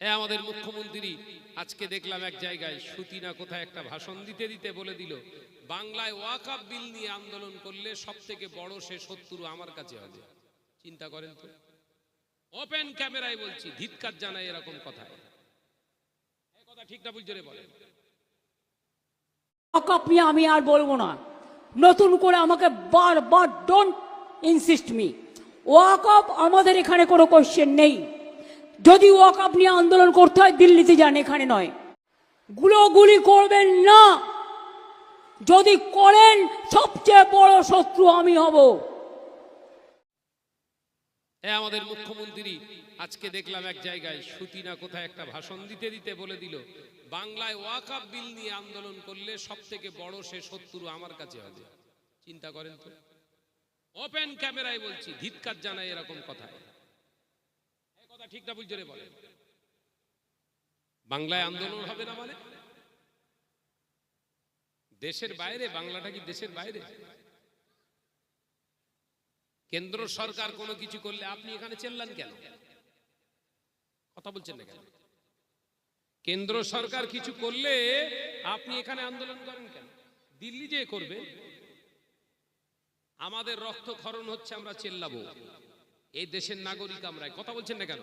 আমাদের মুখ্যমন্ত্রী আজকে দেখলাম এক জায়গায় সুতি না কোথায় একটা ভাষণ দিতে দিতে বলে দিল, বাংলায় ওয়াকফ বিল নিয়ে আন্দোলন করলে সবথেকে বড় সে শত্রু আমার কাছে হবে। চিন্তা করেন তো, ওপেন ক্যামেরায় বলছি, ধিক্কার জানাই এরকম কথা। এই কথা ঠিক না বুঝ জোরে বলেন। ওয়াকফ নিয়ে আমি আর বলবো না, নতুন করে আমাকে বারবার ডোন্ট ইনসিস্ট মি। ওয়াকফ আমাদের এখানে কোনো কোশ্চেন নেই। যদি ওয়াকফ নিয়ে আন্দোলন করতে হয় দিল্লিতে যান, এখানে নয়। গুলোগুলি করবেন না, যদি করেন সবচেয়ে বড় শত্রু আমি হব। আমাদের মুখ্যমন্ত্রী আজকে দেখলাম এক জায়গায় সুতি না কোথায় একটা ভাষণ দিতে দিতে বলে দিল, বাংলায় ওয়াকফ বিল নিয়ে আন্দোলন করলে সবথেকে বড় সে শত্রু আমার কাছে হবে। চিন্তা করেন তো, ওপেন ক্যামেরায় বলছি, ধিক্কার জানাই এরকম কথা। এই কথা ঠিক না বুঝ জোরে বলেন। বাংলায় আন্দোলন হবে না মানে দেশের বাইরে? বাংলাটা কি দেশের বাইরে? কেন্দ্র সরকার কোনো কিছু করলে আপনি এখানে চেল্লান কেন? কথা বলছেন না কেন? কেন্দ্র সরকার কিছু করলে আপনি এখানে আন্দোলন করেন কেন? দিল্লি যে করবে, আমাদের রক্তক্ষরণ হচ্ছে, আমরা চেল্লাবো। এই দেশের নাগরিক আমরা, কথা বলছেন না কেন?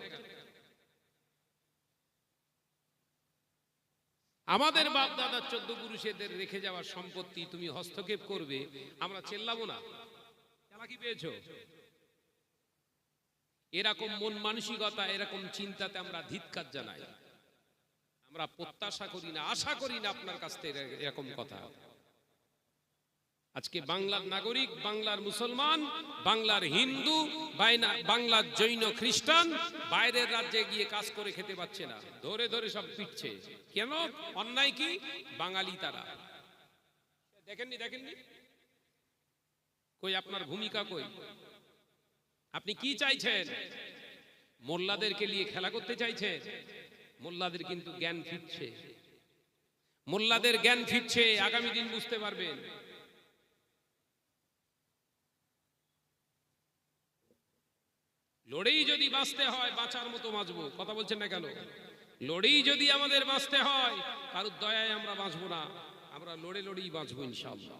আমাদের বাপ দাদা 14 পুরুষেদের রেখে যাওয়া সম্পত্তি তুমি হস্তক্ষেপ করবে, আমরা চেল্লাবো না? চালাকি পেয়েছো? এরকম মন মানসিকতা, এরকম চিন্তাতে আমরা ধিক্কার জানাই। আমরা প্রত্যাশা করি না, আশা করি না আপনার কাছ থেকে এরকম কথা। আজকে বাংলার নাগরিক, বাংলার মুসলমান, বাংলার হিন্দু, বাংলার জৈন খ্রিস্টান বাইরের রাজ্যে গিয়ে কাজ করে খেতে পাচ্ছে না, ধরে ধরে সব পিটছে। কেন? অন্যায় কি? বাঙালি তারা। দেখেননি? দেখেননি? কই আপনার ভূমিকা কই? আপনি কি চাইছেন? মোল্লাদেরকে নিয়ে খেলা করতে চাইছেন? মোল্লাদের কিন্তু জ্ঞান ফিরছে, মোল্লাদের জ্ঞান ফিরছে, আগামী দিন বুঝতে পারবেন। লড়েই যদি বাঁচতে হয়, বাঁচার মতো বাঁচবো। কথা বলছেন না কেন? লড়েই যদি আমাদের বাঁচতে হয়, কারোর দয়ায় আমরা বাঁচবো না, আমরা লড়ে লড়েই বাঁচবো ইনশাআল্লাহ।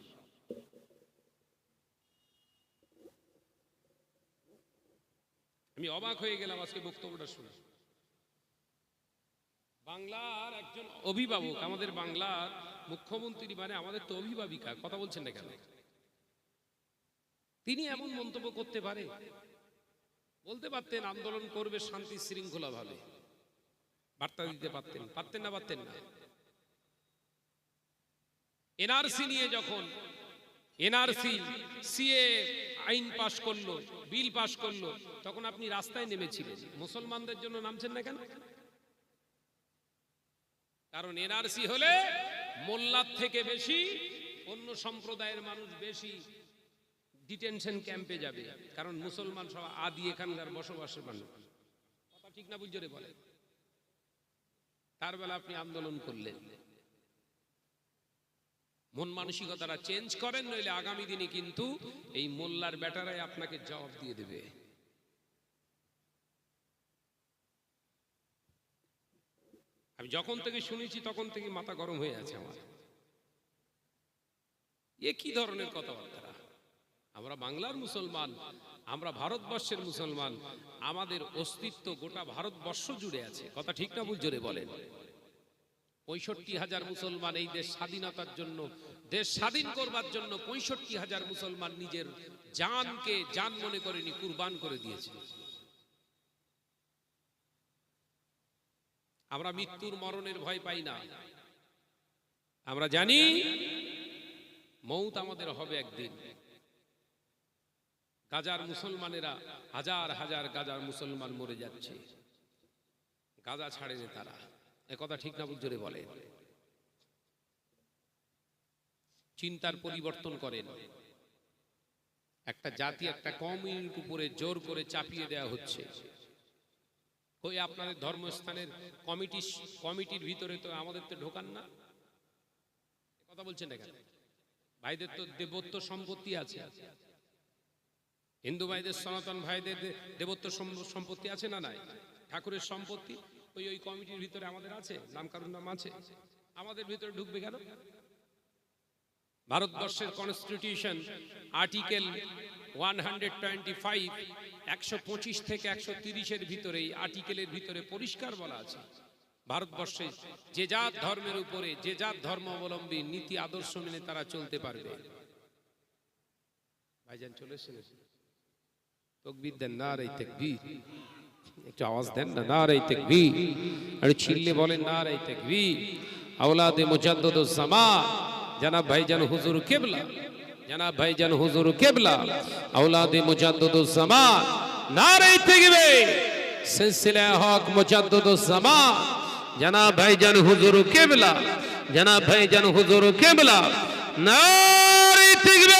আমি অবাক হয়ে গেলাম আজকে বক্তব্যটা শুনে। বাংলার একজন অভিভাবক, আমাদের বাংলার মুখ্যমন্ত্রী মানে আমাদের তো অভিভাবিকা, কথা বলছেন না কেন? তিনি এমন মন্তব্য করতে পারে? বলতে পারতেন আন্দোলন করবে শান্তি শৃঙ্খলা ভাবে, বার্তা দিতে পারতেন। পারতেন না? পারতেন না? এনআরসি নিয়ে যখন এনআরসি সিএ আইন পাশ করলো, বিল পাশ করলো, তখন আপনি রাস্তায় নেমেছিলেন। মুসলমানদের জন্য নামছেন না কেন? কারণ এনআরসি হলে মোল্লার থেকে বেশি অন্য সম্প্রদায়ের মানুষ বেশি ডিটেনশন ক্যাম্পে যাবে, কারণ মুসলমান সব আদি এখানকার বসবাসের মানুষ। কথা ঠিক না বুঝ জোরে বলে? তার বেলা আপনি আন্দোলন করলেন। মন মানসিকতাটা চেঞ্জ করেন, নইলে আগামী দিনে কিন্তু এই মোল্লার ব্যাটারাই আপনাকে জবাব দিয়ে দেবে। আমি যখন থেকে শুনেছি তখন থেকে মাথা গরম হয়ে আছে আমার। এ কি ধরনের কথাবার্তা? আমরা বাংলার মুসলমান, আমরা ভারতবর্ষের মুসলমান, আমাদের অস্তিত্ব গোটা ভারতবর্ষ জুড়ে আছে। কথা ঠিক না বুঝ জোরে বলেন? 65,000 মুসলমান এই দেশ স্বাধীনতার জন্য, দেশ স্বাধীন করবার জন্য 65,000 মুসলমান নিজের জানকে জান মনে করেনি, কুরবান করে দিয়েছে। আমরা মৃত্যুর মরণের ভয় পাই না। আমরা জানি মৌত আমাদের হবে একদিন। গাজার মুসলমানেরা, হাজার হাজার গাজার মুসলমান মরে যাচ্ছে, গাজা ছাড়েনি তারা। এ কথা ঠিক না বুঝ জোরে বলে? চিন্তার পরিবর্তন করেন। একটা জাতি, একটা কমিউনিটির উপরে জোর করে চাপিয়ে দেওয়া হচ্ছে। ওই আপনাদের ধর্মস্থানের কমিটির ভিতরে তো আমাদের তো ঢোকান না। কথা বলছেন না কেন? ভাইদের তো দেবত্ব সম্পত্তি আছে, হিন্দু ভাইদের, সনাতন ভাইদের দেবত্ব সম্পত্তি আছে না নাই? ঠাকুরের সম্পত্তি। ওই ওই কমিটির ভিতরে আমাদের আছে, নাম কারুর নাম আছে, আমাদের ভিতরে ঢুকবে কেন? ভারতবর্ষের কনস্টিটিউশন আর্টিকেল 125 125 থেকে 130 এর ভিতরে, এই আর্টিকেলের ভিতরে পরিষ্কার বলা আছে ভারতবর্ষে যে জাত ধর্মের উপরে, যে জাত ধর্ম অবলম্বী নীতি আদর্শ মেনে তারা চলতে পারবে। ভাইজান চলে এসেছেন, তাকবীর দেন, নারে তাকবীর, একটু আওয়াজ দেন না, নারে তাকবীর, আর চিল্লে বলেন নারে তাকবীর। আওলাদে মুজাদ্দিদুজ জামান জনাব ভাইজান হুজুর কিবলা, জনাব ভাইজান হুজুর কিবলা, আওলাদে মুজাদ্দিদুজ জামান, নারে তাকবীর। সিলসিলা হক মুজাদ্দিদুজ জামান জনাব ভাইজান হুজুর কিবলা, জনাব ভাইজান হুজুর কিবলা, নারে তাকবীর।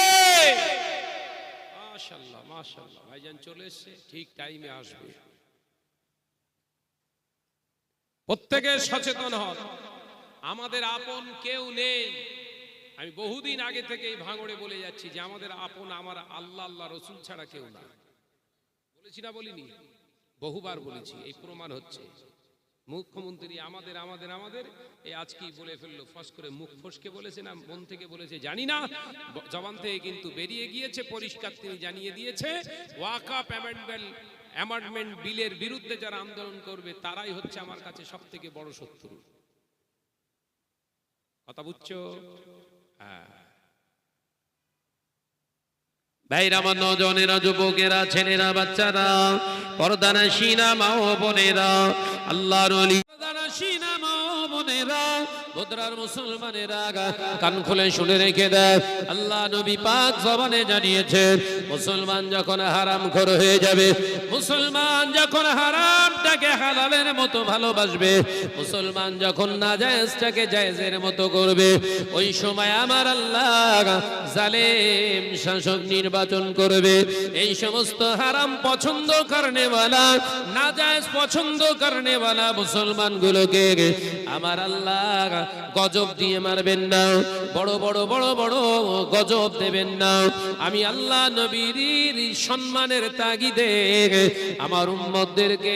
মাশাআল্লাহ মাশাআল্লাহ, ভাইজান চলে এসেছে, ঠিক টাইমে আসবে। প্রত্যেকে সচেতন হন, আমাদের আপন কেউ নেই। আমি বহুদিন আগে থেকে এই ভাঙড়ে বলে যাচ্ছি যে আমাদের আপন আমার আল্লাহ, আল্লাহ রসুল ছাড়া কেউ না। বলেছি না বলিনি? বহুবার বলেছি, এই প্রমাণ হচ্ছে। মুখ্যমন্ত্রী আমাদের আমাদের আমাদের, এই আজকেই বলে ফেললো, ফস করে মুখ ফসকে বলেছে না মন থেকে বলেছে জানি না, জবান থেকে কিন্তু বেরিয়ে গিয়েছে, পরিষ্কার তিনি জানিয়ে দিয়েছে ওয়াকফ অ্যামেন্ডমেন্ট বিলের বিরুদ্ধে যারা আন্দোলন করবে তারাই হচ্ছে আমার কাছে সব থেকে বড় শত্রু। কথা বুঝছো? হ্যাঁ ভাইরা, আমার নজনেরা, যুবকেরা, ছেলেরা, বাচ্চারা, পর্দানাশীনা মা ও বোনেরা, আল্লাহর ওলি, পর্দানাশীনা মা ও বোনেরা, বদরার মুসলমানেরা, কান খুলে শুনে রেখে দেয়, আল্লাহ নবী পাক জবানে জানিয়েছেন মুসলমান যখন হারামখোর হয়ে যাবে, মুসলমান যখন হারামটাকে হালালের মতো ভালোবাসবে, মুসলমান যখন নাজায়েজটাকে জায়েজের মতো করবে, ওই সময় আমার আল্লাহ জালেম শাসক নির্বাচন করবে। এই সমস্ত হারাম পছন্দ করনেওয়ালা, নাজায়েজ পছন্দ করনেওয়ালা মুসলমানগুলোকে আমার আল্লাহ গজব দিয়ে মারবেন না, বড় বড় বড় বড় গজব দেবেন না। আমি আল্লাহ নবীর সম্মানের তাগিদে আমার উম্মতদেরকে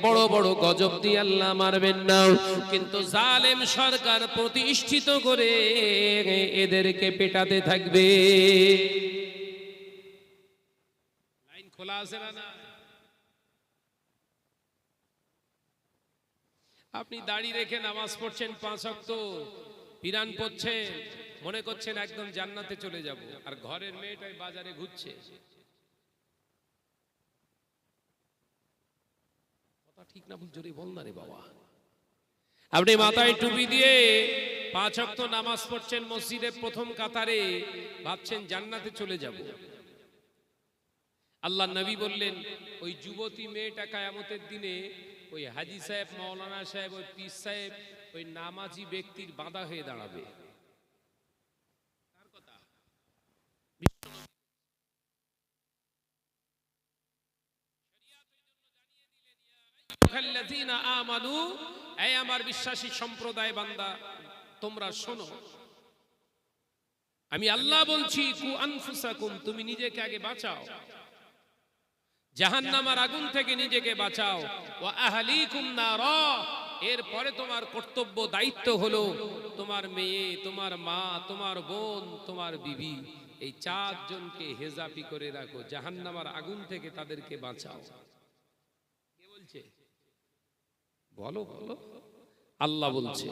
বড় বড় গজব দিয়ে আল্লাহ মারবেন না, কিন্তু জালেম সরকার প্রতিষ্ঠিত করে এদেরকে পেটাতে থাকবে। লাইন খোলা আছে না? আপনি দাড়ি রেখে নামাজ পড়ছেন, 5 ওয়াক্ত পিরান পড়ছেন, মনে করছেন একদম জান্নাতে চলে যাব, আর ঘরের মেয়েটাই বাজারে ঘুরছে। কথা ঠিক না ভুল জোরে বল না রে বাবা। আপনি মাথায় টুপি দিয়ে 5 ওয়াক্ত নামাজ পড়ছেন মসজিদে প্রথম কাতারে, ভাবছেন জান্নাতে চলে যাব। আল্লাহ নবী বললেন ওই যুবতী মেয়েটা কিয়ামতের দিনে ওই হাজী সাহেব, মাওলানা সাহেব, ওই পীর সাহেব, ওই নামাজি ব্যক্তির বাধা হয়ে দাঁড়াবে। এই আমার বিশ্বাসী সম্প্রদায় বান্দা, তোমরা শোনো, আমি আল্লাহ বলছি কু আনফুসাকুম, তুমি নিজেকে আগে বাঁচাও, জাহান্নামের আগুন থেকে নিজেকে বাঁচাও, ওয়া আহলিকুম নারা, এরপরে তোমার কর্তব্য দায়িত্ব হলো তোমার মেয়ে, তোমার মা, তোমার বোন, তোমার বিবি, এই 4 জনকে হেজাবি করে রাখো, জাহান্নামের আগুন থেকে তাদেরকে বাঁচাও। কে বলছে? বলো বলো। আল্লাহ বলছে।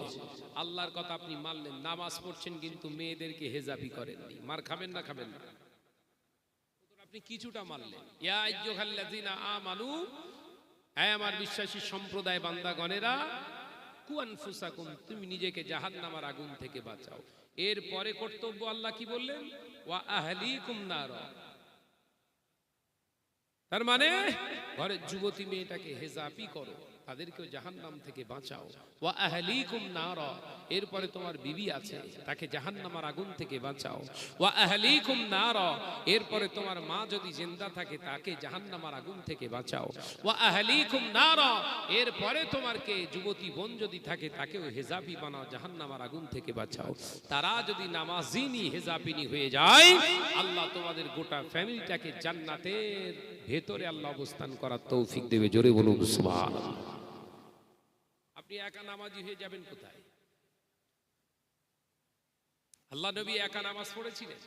আল্লাহর কথা আপনি মানলেন, নামাজ পড়ছেন কিন্তু মেয়েদেরকে হেজাবি করেননি, মার খাবেন না? খাবেন না? আপনি কিছুটা মানলেন। ইয়া আইয়ুহাল্লাযিনা আমানু, হে আমার বিশ্বাসী সম্প্রদায় বান্দাগণেরা, কু আনফুসাকুম, তুমি নিজেকে জাহান্নামের আগুন থেকে বাঁচাও। এরপরে কর্তব্য আল্লাহ কি বললেন? ওয়া আহলিকুম নার, তার মানে ঘরের যুবতী মেয়েটাকে হেজাবি করো, তাদেরকে জাহান্নাম থেকে বাঁচাও। ওয়া আহলিকুম নার, এরপরে তোমার বিবি আছে, তাকে জাহান্নামের আগুন থেকে বাঁচাও। ওয়া আহলিকুম নার, এরপরে তোমার মা যদি জিন্দা থাকে তাকে জাহান্নামের আগুন থেকে বাঁচাও। ওয়া আহলিকুম নার, এরপরে তোমার কে যুবতী বোন যদি থাকে তাকেও হেজাবি বানাও, জাহান্নামের আগুন থেকে বাঁচাও। তারা যদি নামাজিনী হেজাবিনী হয়ে যায়, আল্লাহ তোমাদের গোটা ফ্যামিলিটাকে জান্নাতের ভেতরে আল্লাহ অবস্থান করার তৌফিক দেবে। জোরে বলুন সুবহানাল্লাহ। আপনি একা নামাজি হয়ে যাবেন কোথায়? আল্লাহ নবী একা নামাজ পড়েছিলেন।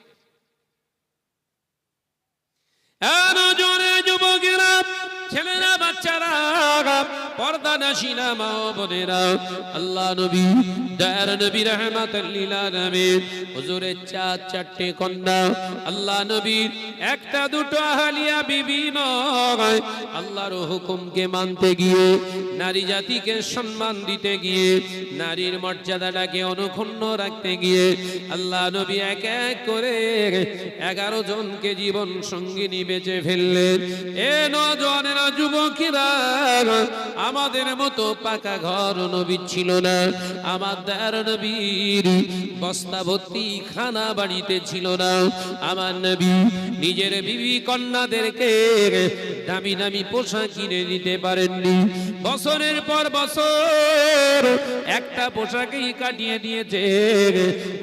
যুবকেরা, ছেলেরা, বাচ্চারা, পর্দা নাশিনা মা ও বোনেরা, আল্লাহ নবী দয়ার নবী রাহমাতুল লিল আলামিন হুজুরের চারটে কন্যা, আল্লাহ নবীর একটা দুটো আহলিয়া বিবি নয়, আল্লাহর হুকুমকে মানতে গিয়ে, নারী জাতিকে সম্মান দিতে গিয়ে, নারীর মর্যাদাটাকে অনুক্ষুণ্ণ রাখতে গিয়ে আল্লাহ নবী এক এক করে 11 জনকে জীবন সঙ্গিনী বেঁচে ফেললেন। এ নওজওয়ানেরা, যুবকেরা, আমাদের মতো পাকা ঘর নবী ছিল না, আমার দয়ার নবীর বস্তা ভর্তি খানা বাড়িতে ছিল না, আমার নবী নিজের বিবি কন্যাদেরকে দামি দামি পোশাক কিনে দিতে পারেননি। বছরের পর বছর একটা পোশাকেই কাটিয়ে দিয়েছে।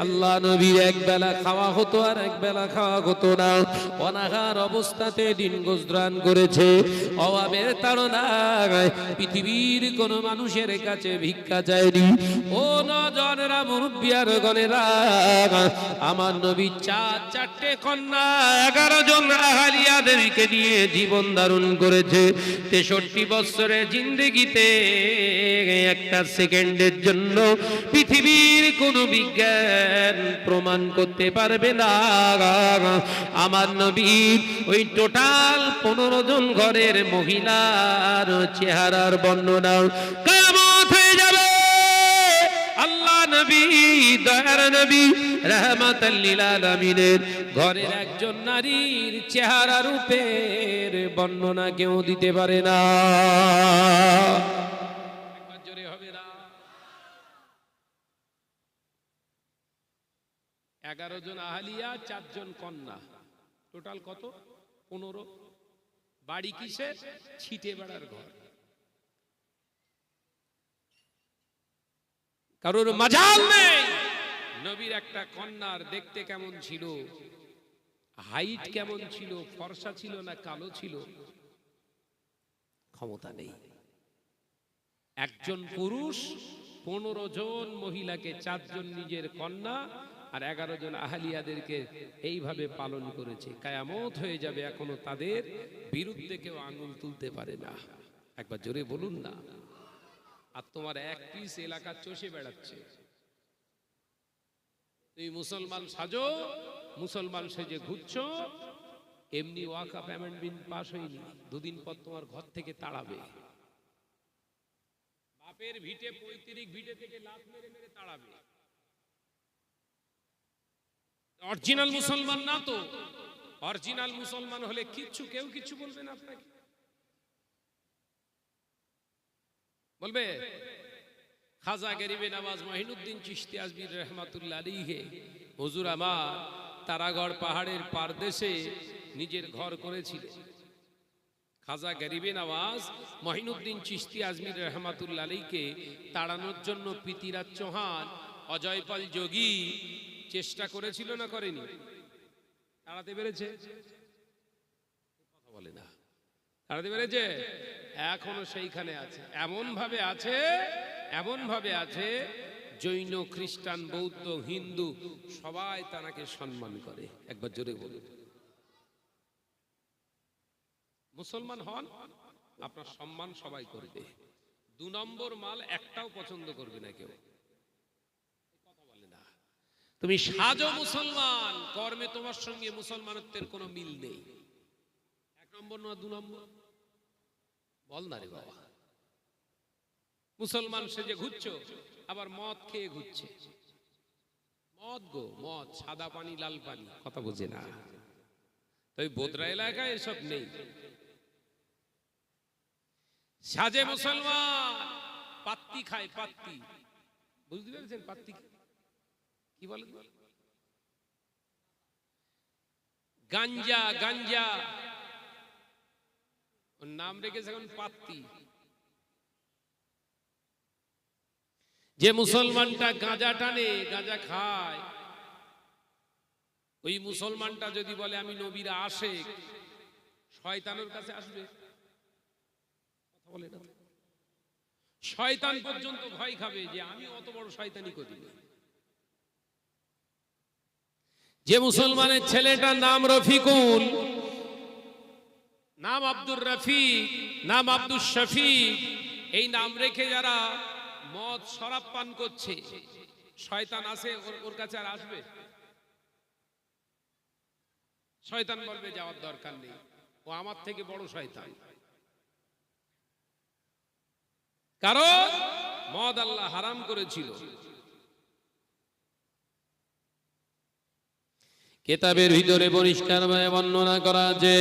আল্লাহ নবীর এক বেলা খাওয়া হতো আর এক বেলা খাওয়া হতো না, অনাহার অবস্থাতে দিন গুজরান করেছে। অভাবের তাড়নায় পৃথিবীর কোন মানুষের কাছে ভিক্ষা চায়নি। ও নজনেরা, মুরব্বিয়ার গণেরা, আমার নবী চারটে কন্যা 11 জন আহলিয়াদেরকে নিয়ে জীবন ধারণ করেছে। 63 বছরের জিন্দেগিতে একটা সেকেন্ডের জন্য পৃথিবীর কোন বিজ্ঞান প্রমাণ করতে পারবে না আমার নবী ওই টোটাল 15 জন ঘরের মহিলার চেহারার বর্ণনা কিয়ামত হয়ে যাবে। আল্লাহ নবী দয়ার নবী রাহমাতুল লিল আলামিনের ঘরের একজন নারীর চেহারা রূপের বর্ণনা কেউ দিতে পারে না। একবার জোরে হবে না? 11 জন আহলিয়া, 4 জন কন্যা, টোটাল কত? 15। বাড়ি কিসের? ছিটে বেড়ার ঘর। কারোর মাজাল নেই। নবীর একটা কন্যার দেখতে কেমন ছিল, হাইট কেমন ছিল, ফর্সা ছিল না কালো ছিল, ক্ষমতা নেই। একজন পুরুষ 15 জন মহিলাকে, 4 জন নিজের কন্যা আর 11 জন আহলিয়াদেরকে এইভাবে পালন করেছে। কিয়ামত হয়ে যাবে, এখনো তাদের বিরুদ্ধে কেউ আঙুল তুলতে পারে না। একবার জোরে বলুন না। আর তোমার এক পিস এলাকা চষে বেড়াচ্ছে। তুমি মুসলমান সাজো, মুসলমান সেজে ঘুরছো, এমনি ওয়াকফ অ্যামেন্ডমেন্ট পাস হয়নি, 2 দিন পর তোমার ঘর থেকে তাড়াবে। বাপের ভিটে 35 ভিটে থেকে লাফ মেরে মেরে তাড়াবে। অরিজিনাল মুসলমান না তো। অরিজিনাল মুসলমান হলে কেউ কিছু বলবে না আপনাকে। বলবে? খাজা গরিবে নওয়াজ মঈনুদ্দিন চিশতি আজমির রহমাতুল্লাহ আলাইহি হুজুর আমার তারাগড় পাহাড়ের পারদেশে নিজের ঘর করেছিলেন। খাজা গরিবে নওয়াজ মঈনুদ্দিন চিশতি আজমির রহমাতুল্লাহ আলাইহিকে তাড়ানোর জন্য পৃথিরাজ চৌহান, অজয়পাল যোগী চেষ্টা করেছিল না করেনি? তাড়াতে পেরেছে? কথা বলে না। তাড়াতে পেরেছে? এখনো সেইখানে আছে। এমন ভাবে আছে জৈন, খ্রিস্টান, বৌদ্ধ, হিন্দু সবাই তাকে সম্মান করে। একবার জোরে বলুন। মুসলমান হন, আপনার সম্মান সবাই করবে। 2 নম্বর মাল একটাও পছন্দ করবে না কেউ। কথা বলে না। তুমি সাজো মুসলমান, কর্মে তোমার সঙ্গে মুসলমানত্বের কোনো মিল নেই। 1 নম্বর না 2 নম্বর? বল না রে বাবা। মুসলমান সেজে ঘুরছো, আবার মদ খেয়ে ঘুরছে। মদ, সাদা পানি লাল পানি, কথা বোঝে না। তাই বোদরা এলাকায় এসব নেই। সাজে মুসলমান, পাত্তি খায়, পাত্তি। বুঝতে পেরেছেন? পাত্তি কি বলে? গাঞ্জা ওর নাম রেখেছে এখন পাত্তি। যে মুসলমানটা গাঁজা টানে, গাঁজা খায়, ওই মুসলমানটা যদি বলে আমি নবীর আশেক, শয়তানের কাছে আসবে? কথা বলে না। শয়তান পর্যন্ত ভয় খাবে যে আমি অত বড় শয়তানি করি না। যে মুসলমানের ছেলেটার নাম রফিকুল, নাম আব্দুর রফিক, নাম আব্দুল শফিক, এই নাম রেখে যারা মদ শরাব পান করছে, শয়তান আছে ওর কাছে আর আসবে? শয়তান বলবে যাওয়ার দরকার নেই, ও আমার থেকে বড় শয়তান। কারণ মদ আল্লাহ হারাম করেছিল। কিতাবের ভিতরে পরিষ্কারভাবে বর্ণনা করা আছে,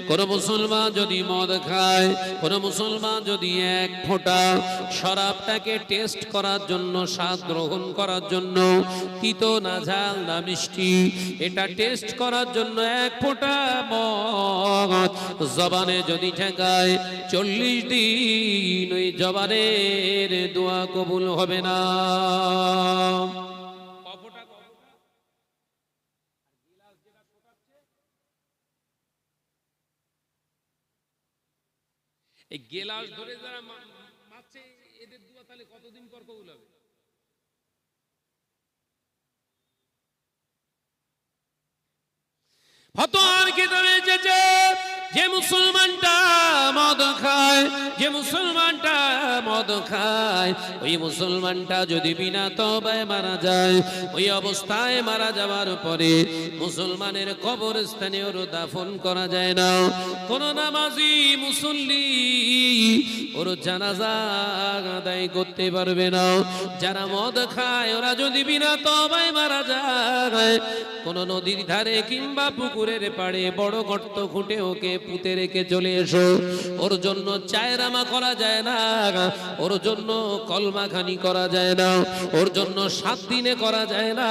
কোন মুসলমান যদি মদ খায়, কোন মুসলমান যদি এক ফোঁটা শরাবটাকে টেস্ট করার জন্য, স্বাদ গ্রহণ করার জন্য, তিতো না ঝাল না মিষ্টি, এটা টেস্ট করার জন্য এক ফোঁটা মদ জবানে যদি ঠেকায়, 40 দিন ওই জবানের দোয়া কবুল হবে না। এই গেলাস ধরে যারা মারছে, এদের দোয়া তাহলে কতদিন পর কবুল হবে? ফতোয়ার কিতাবে এসেছে, যে মুসলমানটা মদ খায়, যে মুসলমানটা মদ খায়, ওই মুসলমানটা যদি বিনা তওবায় মারা যায়, ওই অবস্থায় মারা যাওয়ার পরে মুসলমানের কবরস্থানে ওর দাফন করা যায় না। কোন নামাজি মুসল্লি ওর জানাজা আদায় করতে পারবে না। যারা মদ খায় ওরা যদি বিনা তওবায় মারা যায়, কোন নদীর ধারে কিংবা পুকুরের পাড়ে বড় গর্ত খুঁটে ওকে পুঁতে রেখে চলে এসো, ওর জন্য চায়রামা করা যায় না, ওর জন্য কলমাখানি করা যায় না, ওর জন্য 7 দিনে করা যায় না।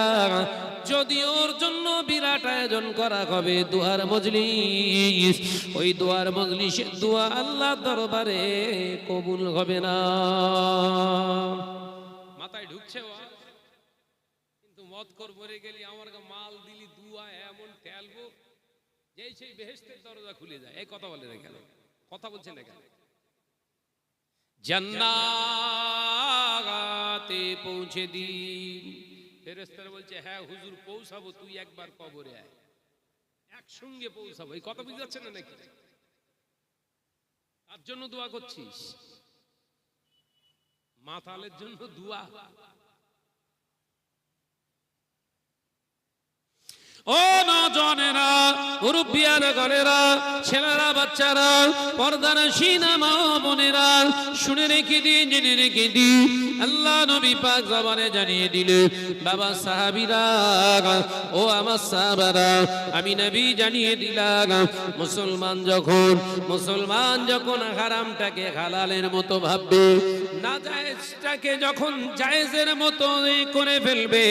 যদি ওর জন্য বিরাট আয়োজন করা হবে দুয়ার মজলিস, ওই দুয়ার মজলিসের দোয়া আল্লাহ দরবারে কবুল হবে না। মাথায় ঢুকছে কিন্তু মদ কর মরে গেলি, আমার মাল দিলি দুয়া এমন ঠেলবো যেই সেই বেহেশতের দরজা খুলে যায়। এই কথা বলে না কেন? কথা বলছে না কেন? জান্নাতে পৌঁছে দিন। ফেরেশতারা বলছে হ্যাঁ হুজুর পৌঁছাবো, তুই একবার কবরে আয়, একসঙ্গে পৌঁছাবো। এই কথা বুঝতে যাচ্ছে না নাকি? তার জন্য দোয়া করছিস? মাতালের জন্য দোয়া? ও নজনেরা, মুরব্বিয়ারা, ঘরেরা, ছেলেরা, বাচ্চারা, পর্দানশীনা মা বোনেরা, শুনে রেখে দিন, জেনে রেখে দিন, আল্লাহ নবী পাক জবানে জানিয়ে দিলে, বাবা সাহাবীরা, ও আমার সাহাবারা, আমি নবী জানিয়ে দিলাম, মুসলমান যখন হারামটাকে হালালের মতো ভাববে, নাজায়েজটাকে যখন জায়েজের মতো করে ফেলবে,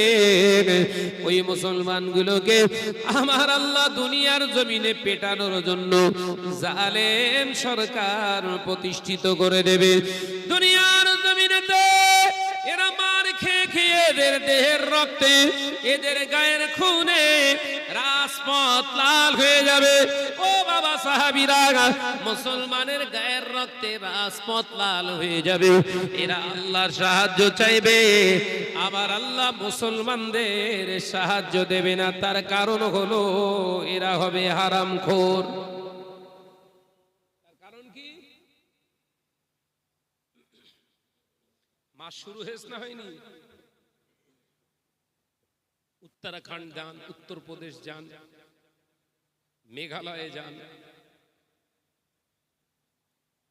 ওই মুসলমানগুলোকে আমার আল্লাহ দুনিয়ার জমিনে পেটানোর জন্য জালেম সরকার প্রতিষ্ঠিত করে দেবে। দুনিয়ার জমিনেতে এরা মার খেয়ে খেয়ে এদের দেহের রক্তে, এদের গায়ের খুনে রাজপথ লাল হয়ে যাবে। ও বাবা সাহাবীরা, মুসলমানের গায়ের রক্তে রাজপথ লাল হয়ে যাবে। এরা আল্লাহর সাহায্য চাইবে, আবার আল্লাহ মুসলমানদের সাহায্য দেবে না। তার কারণ হলো এরা হবে হারামখোর। তার কারণ কি? মাস শুরু হয়েছে না হয়নি? উত্তরাখণ্ড যান, উত্তরপ্রদেশ যান, মেঘালয়ে যান,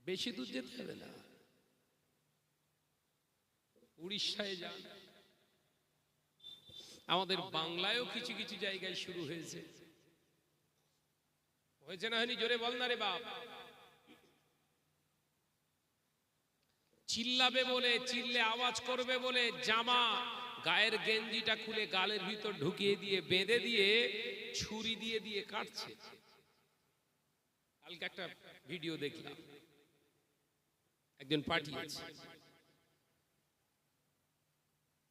বেশি দূর যেতে হবে না, উড়িষ্যায় যান, আমাদের বাংলায়ও কিছু কিছু জায়গায় শুরু হয়েছে। হয়েছে না হয়নি? জোরে বল না রে বাপ। চিল্লাবে বলে, চিল্লে আওয়াজ করবে বলে জামা, গায়ের গেঞ্জিটা খুলে গালের ভিতর ঢুকিয়ে দিয়ে, বেঁধে দিয়ে, ছুরি দিয়ে দিয়ে কাটছে। কালকে একটা ভিডিও দেখলাম, একজন পাঠিয়েছে,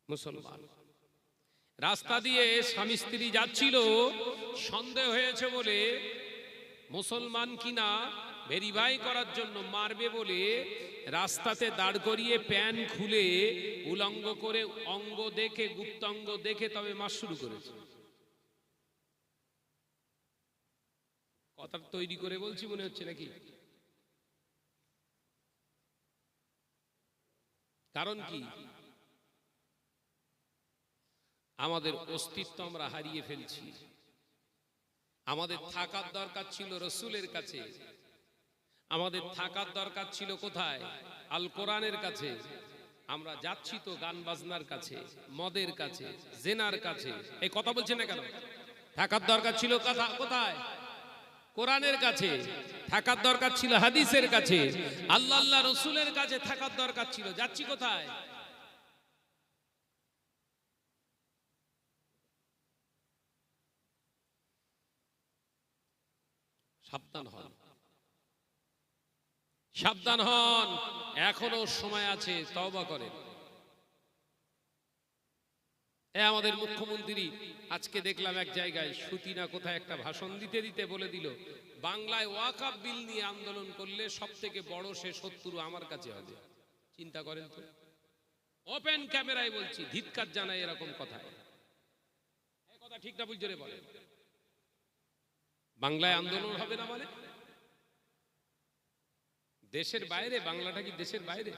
মুসলমান রাস্তা দিয়ে স্বামী স্ত্রী যাচ্ছিল, সন্দেহ হয়েছে বলে মুসলমান কিনা ভেরিফাই করার জন্য মারবে বলে রাস্তাতে দাঁড় করিয়ে প্যান খুলে উলঙ্গ করে অঙ্গ দেখে গুপ্তাঙ্গ দেখে তবে মাস শুরু করেছে। কথা তৈরি করে বলছি মনে হচ্ছে নাকি? কারণ কি? আমাদের অস্তিত্ব আমরা হারিয়ে ফেলছি। আমাদের থাকার দরকার ছিল রসুলের কাছে, আমাদের থাকার দরকার ছিল কোথায়? আল কোরআনের কাছে। আমরা যাচ্ছি তো গান বাজনার কাছে, মদের কাছে, জেনার কাছে। এই কথা বলছেন না কেন? থাকার দরকার ছিল কোথায়? কোরআনের কাছে। থাকার দরকার ছিল হাদিসের কাছে, আল্লাহ রসুলের কাছে থাকার দরকার ছিল। যাচ্ছি কোথায়? সাবধান হন, সাবধান হন, এখনো সময় আছে, তওবা করেন। আমাদের মুখ্যমন্ত্রী আজকে দেখলাম এক জায়গায় সুতি না কোথায় একটা ভাষণ দিতে দিতে বলে দিল, বাংলায় ওয়াকফ বিল নিয়ে আন্দোলন করলে সব থেকে বড় সে শত্রু আমার কাছে হবে। চিন্তা করেন তো, ওপেন ক্যামেরায় বলছি, ধিক্কার জানাই এরকম কথা। এই কথা ঠিক না বুঝে বলেন? বাংলায় আন্দোলন হবে না মানে? দেশের বাইরে? বাংলাটা কি দেশের বাইরে?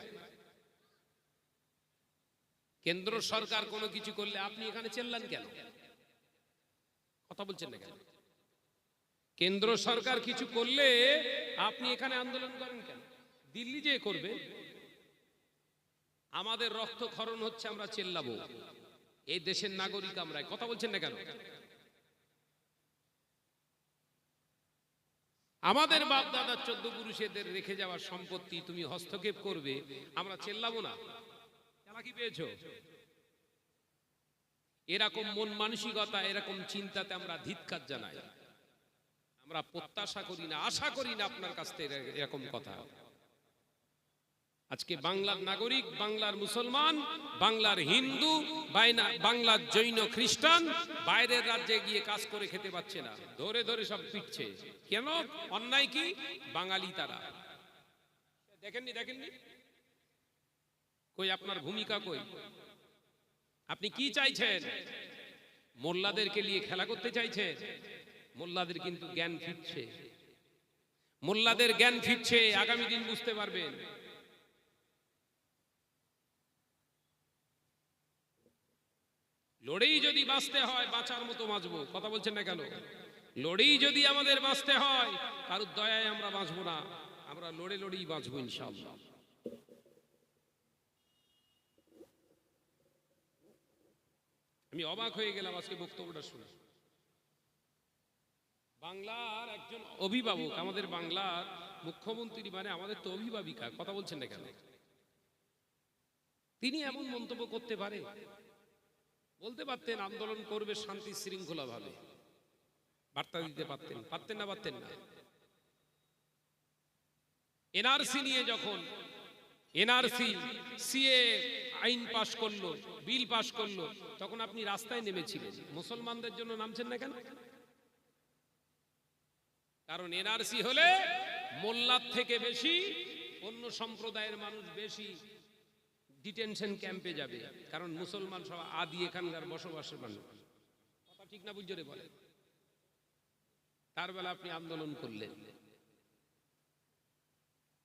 কেন্দ্র সরকার কোনো কিছু করলে আপনি এখানে চেল্লান কেন? কথা বলছেন না কেন? কেন্দ্র সরকার কিছু করলে আপনি এখানে আন্দোলন করেন কেন? দিল্লি যে করবে, আমাদের রক্তক্ষরণ হচ্ছে, আমরা চেল্লাবো। এই দেশের নাগরিক আমরা, কথা বলছেন না কেন? আমাদের বাপ দাদার 14 পুরুষেদের রেখে যাওয়ার সম্পত্তি তুমি হস্তক্ষেপ করবে, আমরা চেল্লাবো না? চালাকি পেয়েছো? এরকম মন মানসিকতা, এরকম চিন্তাতে আমরা ধিক্কার জানাই। আমরা প্রত্যাশা করি না, আশা করি না আপনার কাছ থেকে এরকম কথা। আজকে বাংলার নাগরিক, বাংলার মুসলমান, বাংলার হিন্দু, বাংলার জৈন খ্রিস্টান বাইরের রাজ্যে গিয়ে কাজ করে খেতে পাচ্ছে না, ধরে ধরে সব পিটছে। কেন? অন্যায় কি? বাঙালি তারা। দেখেননি? দেখেননি? কই আপনার ভূমিকা কই? আপনি কি চাইছেন? মোল্লাদেরকে নিয়ে খেলা করতে চাইছেন? মোল্লাদের কিন্তু জ্ঞান ফিরছে, মোল্লাদের জ্ঞান ফিরছে, আগামী দিন বুঝতে পারবেন। লড়েই যদি বাঁচতে হয়, বাঁচার মতো বাঁচবো। কথা বলছেন না কেন? লড়েই যদি আমাদের বাঁচতে হয়, কারোর দয়ায় আমরা বাঁচবো না, আমরা লড়ে লড়েই বাঁচবো ইনশাআল্লাহ। আমি অবাক হয়ে গেলাম আজকে বক্তব্যটা শুনে। বাংলার একজন অভিভাবক, আমাদের বাংলার মুখ্যমন্ত্রী মানে আমাদের তো অভিভাবিকা, কথা বলছেন না কেন? তিনি এমন মন্তব্য করতে পারে? বলতে পারতেন আন্দোলন করবে শান্তি শৃঙ্খলা ভাবে, বার্তা দিতে পারতেন। পারতেন না? পারতেন না? এনআরসি নিয়ে যখন এনআরসি সিএ আইন পাশ করলো, বিল পাশ করলো, তখন আপনি রাস্তায় নেমেছিলেন। মুসলমানদের জন্য নামছেন না কেন? কারণ এনআরসি হলে মোল্লার থেকে বেশি অন্য সম্প্রদায়ের মানুষ বেশি ডিটেনশন ক্যাম্পে যাবে, কারণ মুসলমান সব আদি এখানকার বসবাসের মানুষ। কথা ঠিক না বুঝে বলে? তার বেলা আপনি আন্দোলন করলেন।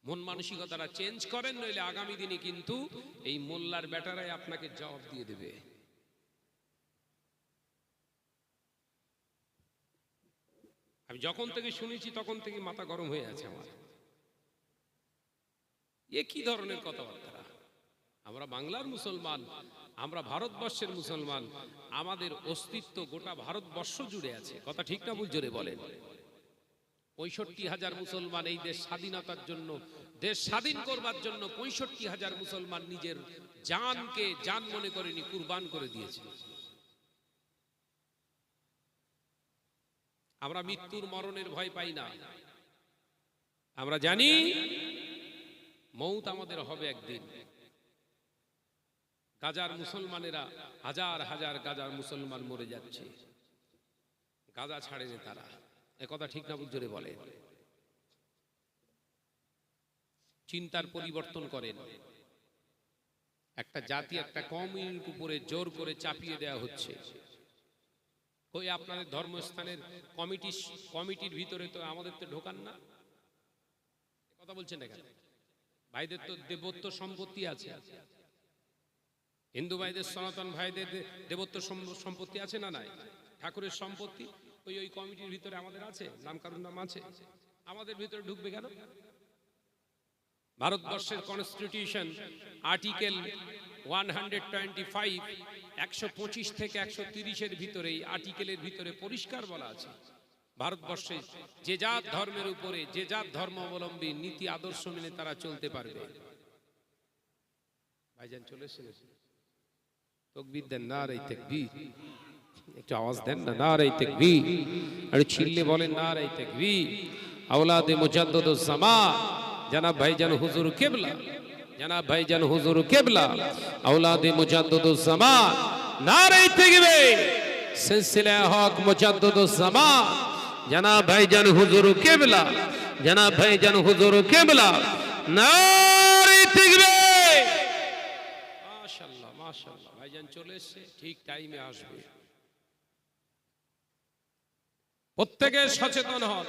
মন মানসিকতাটা চেঞ্জ করেন, নইলে আগামী দিনে কিন্তু এই মোল্লার ব্যাটারাই আপনাকে জবাব দিয়ে দেবে। আমি যখন থেকে শুনেছি তখন থেকে মাথা গরম হয়ে আছে আমার। এ কি ধরনের কথাবার্তা? আমরা বাংলার মুসলমান, আমরা ভারতবর্ষের মুসলমান, আমাদের অস্তিত্ব গোটা ভারতবর্ষ জুড়ে আছে। কথা ঠিক না ভুল জোরে বলেন? 65,000 মুসলমান এই দেশ স্বাধীনতার জন্য, দেশ স্বাধীন করবার জন্য 65,000 মুসলমান নিজের জানকে জান মনে করেনি, কুরবান করে দিয়েছে। আমরা মৃত্যুর মরণের ভয় পাই না। আমরা জানি মৌত আমাদের হবে একদিন। গাজার মুসলমানেরা হাজার হাজার গাজার মুসলমান মরে যাচ্ছে, গাজা ছাড়েনি তারা। এ কথা ঠিক না বুঝে বলে? চিন্তার পরিবর্তন করেন। একটা জাতি একটা কমিউনিটির উপরে জোর করে চাপিয়ে দেওয়া হচ্ছে। ওই আপনাদের ধর্মস্থানের কমিটির ভিতরে তো আমাদের তো ঢোকান না, কথা বলছেন না কেন? ভাইদের তো দেবত্ব সম্পত্তি আছে, হিন্দু ভাইদের সনাতন ভাইদের দেবত্ব সম্পত্তি আছে না নাই? ঠাকুরের সম্পত্তি ওই কমিটির ভিতরে আমাদের আছে, নাম কারুর নাম আছে, আমাদের ভিতরে ঢুকবে কেন? ভারতবর্ষের কনস্টিটিউশন আর্টিকেল 125 125 থেকে 130 ভিতরে, এই আর্টিকেলের ভিতরে পরিষ্কার বলা আছে ভারতবর্ষে যে জাত ধর্মের উপরে যে জাত ধর্মাবলম্বী নীতি আদর্শ মেনে তারা চলতে পারবে। ভাইজান চলে এসেছেন, তাকবীর দেন, নারে তাকবীর, একটু আওয়াজ দেন না, নারে তাকবীর, আর ছিল্লে বলেন নারে তাকবীর। আওলাদে মুজাদ্দিদুজ জামান জনাব ভাইজান হুজুর কিবলা, জনাব ভাইজান হুজুর কিবলা, আওলাদে মুজাদ্দিদুজ জামান, নারে তাকবীর। সিলসিলা হক মুজাদ্দিদুজ জামান জনাব ভাইজান হুজুর কিবলা, জনাব ভাইজান হুজুর কিবলা, নারে তাকবীর। মাশাআল্লাহ মাশাআল্লাহ, ভাইজান চলে এসেছে, ঠিক টাইমে আসবে। প্রত্যেকে সচেতন হন,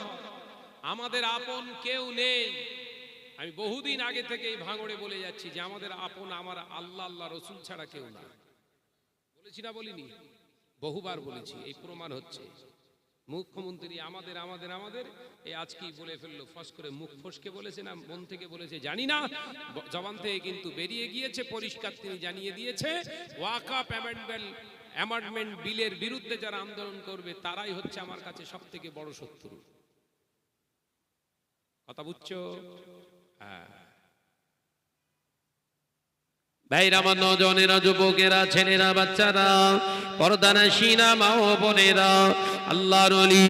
আমাদের আপন কেউ নেই। আমি বহুদিন আগে থেকে এই ভাঙড়ে বলে যাচ্ছি যে আমাদের আপন আমার আল্লাহ, আল্লাহ রসুল ছাড়া কেউ না। বলেছি না বলিনি? বহুবার বলেছি, এই প্রমাণ হচ্ছে। মুখ্যমন্ত্রী আমাদের আমাদের আমাদের এই আজকেই বলে ফেললো, ফস করে মুখ ফসকে বলেছে না মন থেকে বলেছে জানি না, জবান থেকে কিন্তু বেরিয়ে গিয়েছে, পরিষ্কার তিনি জানিয়ে দিয়েছে ওয়াকফ অ্যামেন্ডমেন্ট বিলের বিরুদ্ধে যারা আন্দোলন করবে তারাই হচ্ছে আমার কাছে সব থেকে বড় শত্রু। কথা বুঝছো? হ্যাঁ ভাইরা, আমার নজনেরা, যুবকেরা, ছেলেরা, বাচ্চারা, পর্দানাশীনা মা ও বোনেরা, আল্লাহর ওলি